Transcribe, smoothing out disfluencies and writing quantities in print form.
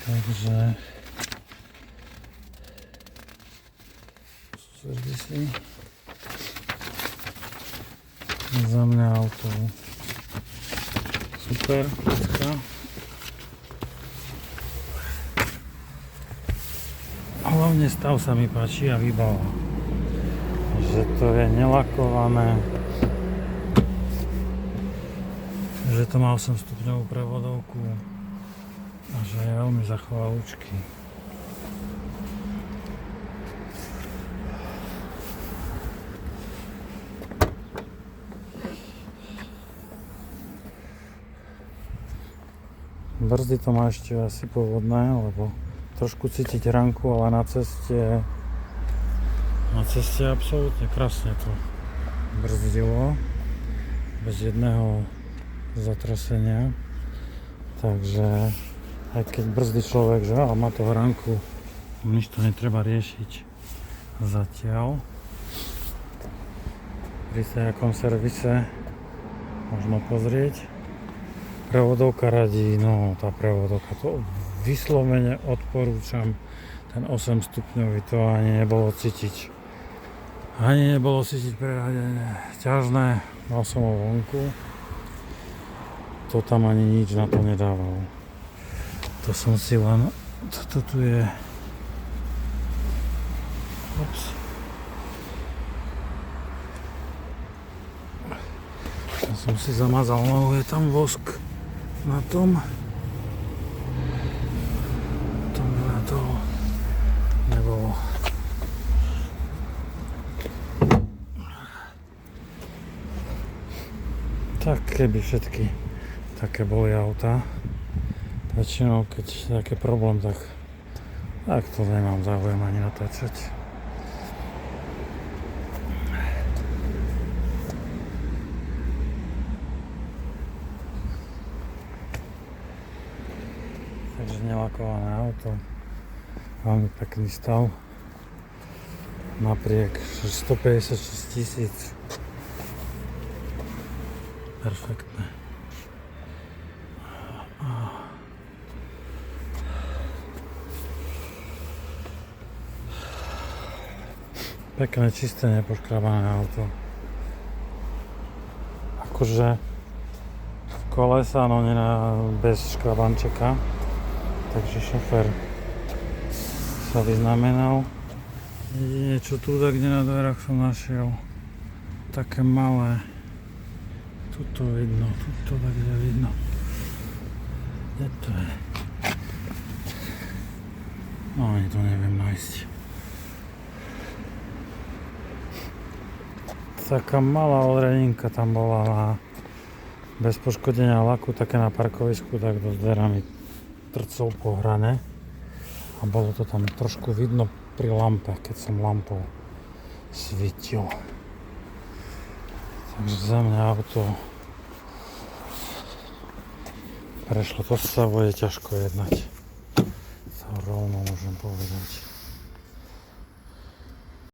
Takže servisy. Za mňa auto super, pecka. Hlavne stav sa mi páči a výbava. Že to je nelakované, že to má 8 stupňovú prevodovku a že je veľmi zachovalúčky. Brzdy to má ešte asi pôvodné, lebo trošku cítiť ranku, ale na ceste absolútne krásne to brzdilo, bez jedného zatrasenia, takže aj keď brzdí človek, že má to ranku, nič to netreba riešiť zatiaľ. Pri nejakom servise možno pozrieť. Prevodovka radí, no tá prevodovka, to vyslovene odporúčam, ten 8 stupňový, to ani nebolo cítiť. Ani nebolo cítiť preradené, ťažné, mal som ho vonku, to tam ani nič na to nedával. To som si len, toto tu je, ups. To som si zamazal nohu, je tam vosk na tom. Na to nebolo. Tak keby všetky také boli auta, väčšinou keď je taký problém, tak to nemám záujem ani natáčať. Takže nelakované auto, veľmi pekný stav, napriek 156 000, perfektné. Pekné, čisté, nepoškrabané auto. Akože v kolesa, no bez škrabančeka. Takže šofér sa vyznamenal. Jedine čo tu, kde na dverách som našiel také malé. Tuto vidno, tuto tak kde vidno. Kde to je? No ani to neviem nájsť. Taká malá odreninka tam bola bez poškodenia laku, také na parkovisku, tak do dverami trcol po hrane a bolo to tam trošku vidno pri lampe, keď som lampou svítil. Takže za mňa auto prešlo, to sa bude ťažko jednať. To rovno môžem povedať.